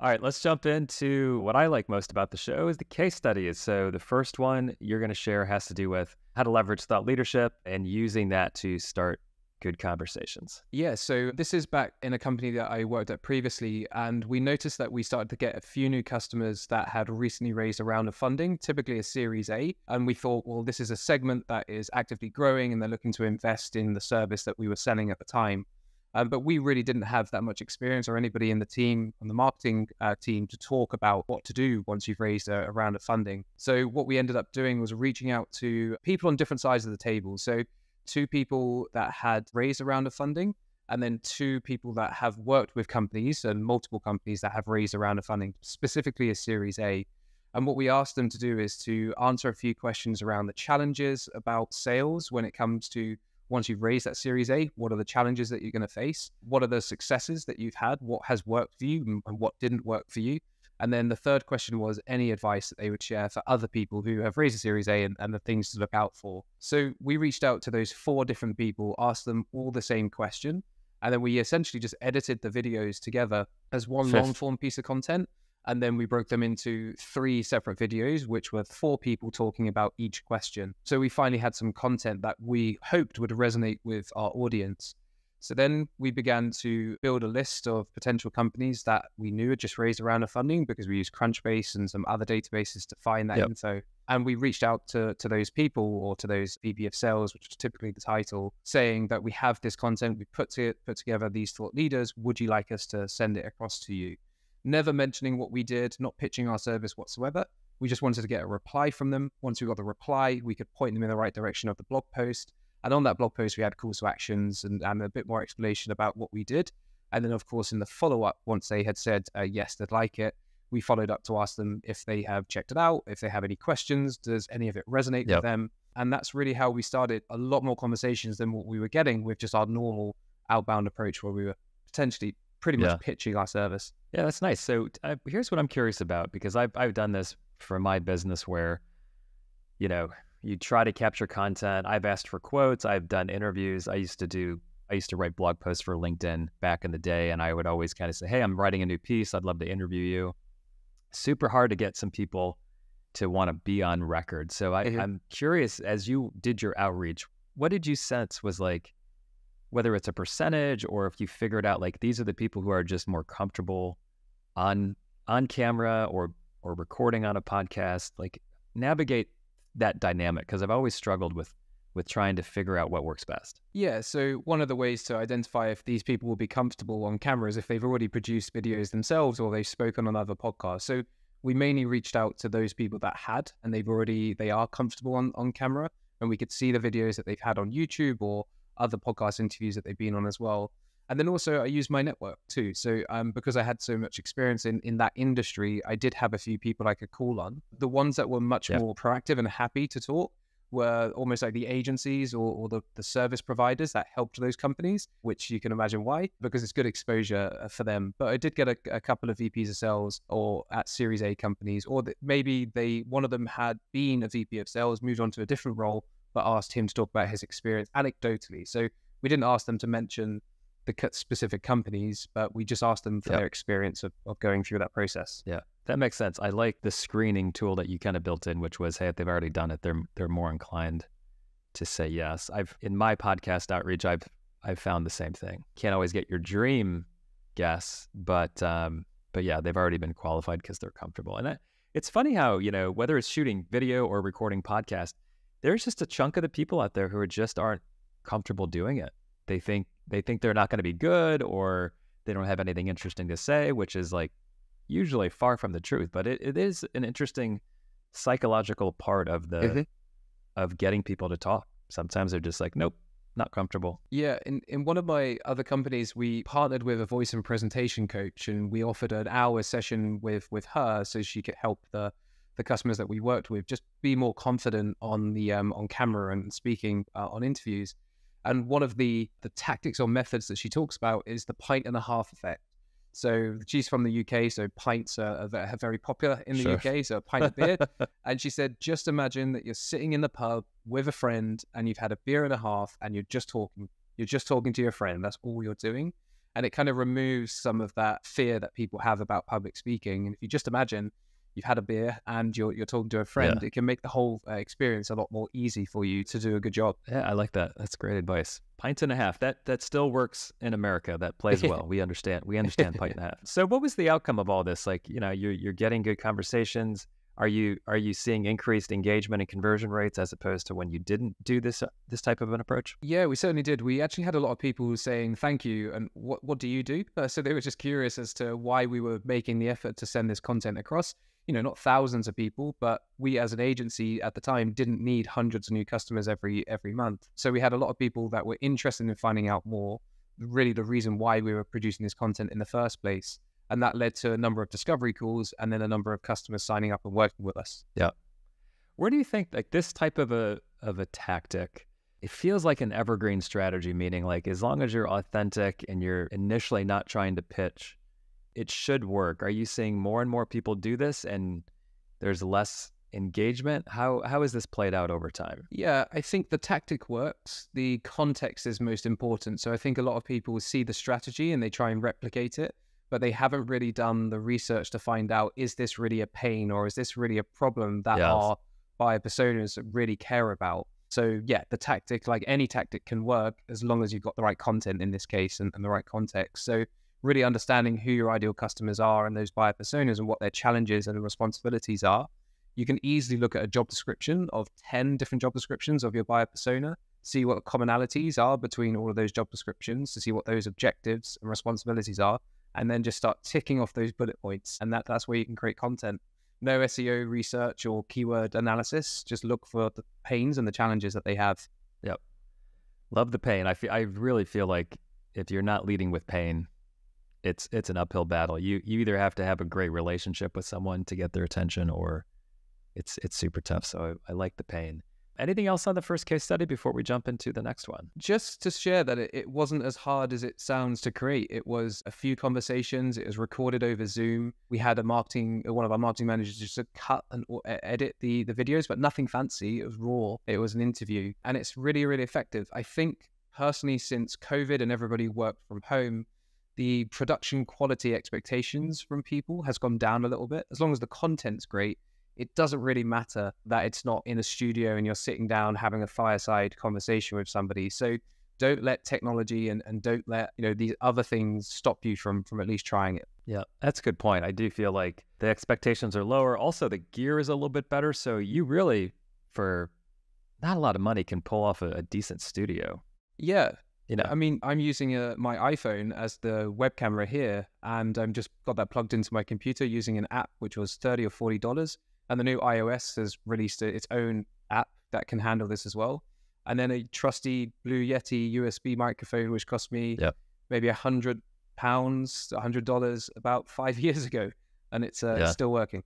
All right, let's jump into what I like most about the show is the case studies. So the first one you're going to share has to do with how to leverage thought leadership and using that to start good conversations. Yeah, so this is back in a company that I worked at previously, and we noticed that we started to get a few new customers that had recently raised a round of funding, typically a Series A. And we thought, well, this is a segment that is actively growing and they're looking to invest in the service that we were selling at the time. But we really didn't have that much experience or anybody in the team, on the marketing team, to talk about what to do once you've raised a round of funding. So what we ended up doing was reaching out to people on different sides of the table. So 2 people that had raised a round of funding, and then 2 people that have worked with companies and multiple companies that have raised a round of funding, specifically a Series A. And what we asked them to do is to answer a few questions around the challenges about sales when it comes to once you've raised that Series A, what are the challenges that you're going to face? What are the successes that you've had? What has worked for you and what didn't work for you? And then the third question was any advice that they would share for other people who have raised a Series A and the things to look out for. So we reached out to those 4 different people, asked them all the same question, and then we essentially just edited the videos together as one long form piece of content. And then we broke them into 3 separate videos, which were 4 people talking about each question. So we finally had some content that we hoped would resonate with our audience. So then we began to build a list of potential companies that we knew had just raised a round of funding because we used Crunchbase and some other databases to find that info. And we reached out to those people or to those VP of sales, which is typically the title, saying that we have this content, we put together these thought leaders. Would you like us to send it across to you? Never mentioning what we did, not pitching our service whatsoever. We just wanted to get a reply from them. Once we got the reply, we could point them in the right direction of the blog post. And on that blog post, we had calls to actions and a bit more explanation about what we did. And then, of course, in the follow-up, once they had said, yes, they'd like it, we followed up to ask them if they have checked it out, if they have any questions, does any of it resonate with them? And that's really how we started a lot more conversations than what we were getting with just our normal outbound approach where we were potentially pretty much pitching our service. Yeah, that's nice. So here's what I'm curious about, because I've done this for my business where, you try to capture content. I've asked for quotes. I've done interviews. I used to write blog posts for LinkedIn back in the day, and I would always kind of say, hey, I'm writing a new piece. I'd love to interview you. Super hard to get some people to want to be on record. So I'm curious, as you did your outreach, what did you sense was like, whether it's a percentage or if you figured out like these are the people who are just more comfortable on camera or recording on a podcast, like navigate that dynamic, because I've always struggled with trying to figure out what works best. Yeah, so one of the ways to identify if these people will be comfortable on camera is if they've already produced videos themselves or they've spoken on other podcasts. So we mainly reached out to those people that had, and they are comfortable on camera, and we could see the videos that they've had on YouTube or other podcast interviews that they've been on as well. And then also I used my network too. So because I had so much experience in that industry, I did have a few people I could call on. The ones that were much more proactive and happy to talk were almost like the agencies or the service providers that helped those companies, which you can imagine why, because it's good exposure for them. But I did get a couple of VPs of sales or at Series A companies, or maybe one of them had been a VP of sales, moved on to a different role, but asked him to talk about his experience anecdotally. So we didn't ask them to mention the specific companies, but we just asked them for their experience of going through that process. Yeah, that makes sense. I like the screening tool that you kind of built in, which was, hey, if they've already done it, they're more inclined to say yes. In my podcast outreach, I've found the same thing. Can't always get your dream guess, but yeah, they've already been qualified because they're comfortable. And it's funny how, whether it's shooting video or recording podcast, there's just a chunk of the people out there who just aren't comfortable doing it. They think they're not going to be good, or they don't have anything interesting to say, which is like usually far from the truth. But it is an interesting psychological part of of getting people to talk. Sometimes they're just like, nope, not comfortable. Yeah, in one of my other companies, we partnered with a voice and presentation coach, and we offered an hour session with her so she could help the customers that we worked with just be more confident on the on camera and speaking on interviews. And one of the tactics or methods that she talks about is the pint and a half effect. So she's from the UK, so pints are very popular in the UK, so a pint of beer. And she said, just imagine that you're sitting in the pub with a friend and you've had a beer and a half and you're just talking to your friend. That's all you're doing. And it kind of removes some of that fear that people have about public speaking. And if you just imagine you've had a beer and you're talking to a friend, it can make the whole experience a lot more easy for you to do a good job. Yeah, I like that. That's great advice. Pint and a half. That still works in America. That plays well. We understand pint and a half. So what was the outcome of all this? Like, you're getting good conversations. Are you seeing increased engagement and conversion rates as opposed to when you didn't do this type of an approach? Yeah, we certainly did. We actually had a lot of people saying thank you and what do you do? So they were just curious as to why we were making the effort to send this content across. Not thousands of people, but we as an agency at the time didn't need hundreds of new customers every month. So we had a lot of people that were interested in finding out more, really the reason why we were producing this content in the first place. And that led to a number of discovery calls and then a number of customers signing up and working with us. Yeah. Where do you think like this type of a tactic, it feels like an evergreen strategy, meaning like as long as you're authentic and you're initially not trying to pitch, it should work. Are you seeing more and more people do this and there's less engagement? How has this played out over time? Yeah, I think the tactic works. The context is most important. So I think a lot of people see the strategy and they try and replicate it, but they haven't really done the research to find out, is this really a pain or is this really a problem that our buyer personas really care about? So yeah, the tactic, like any tactic, can work as long as you've got the right content in this case and the right context. So really understanding who your ideal customers are and those buyer personas and what their challenges and responsibilities are. You can easily look at a job description of 10 different job descriptions of your buyer persona, see what the commonalities are between all of those job descriptions to see what those objectives and responsibilities are, and then just start ticking off those bullet points. And that's where you can create content. No SEO research or keyword analysis. Just look for the pains and the challenges that they have. Yep. Love the pain. I really feel like if you're not leading with pain, it's an uphill battle. You either have to have a great relationship with someone to get their attention, or it's super tough. So I like the pain. Anything else on the first case study before we jump into the next one? Just to share that it wasn't as hard as it sounds to create. It was a few conversations. It was recorded over Zoom. We had one of our marketing managers just to cut and edit the videos, but nothing fancy. It was raw. It was an interview, and it's really, really effective. I think personally, since COVID and everybody worked from home, the production quality expectations from people has gone down a little bit. As long as the content's great, it doesn't really matter that it's not in a studio and you're sitting down having a fireside conversation with somebody. So don't let technology and don't let these other things stop you from at least trying it. Yeah, that's a good point. I do feel like the expectations are lower. Also, the gear is a little bit better. So you really, for not a lot of money, can pull off a decent studio. Yeah. I mean, I'm using my iPhone as the web camera here, and I'm just got that plugged into my computer using an app, which was $30 or $40. And the new iOS has released its own app that can handle this as well. And then a trusty Blue Yeti USB microphone, which cost me maybe £100, $100 about 5 years ago. And it's still working.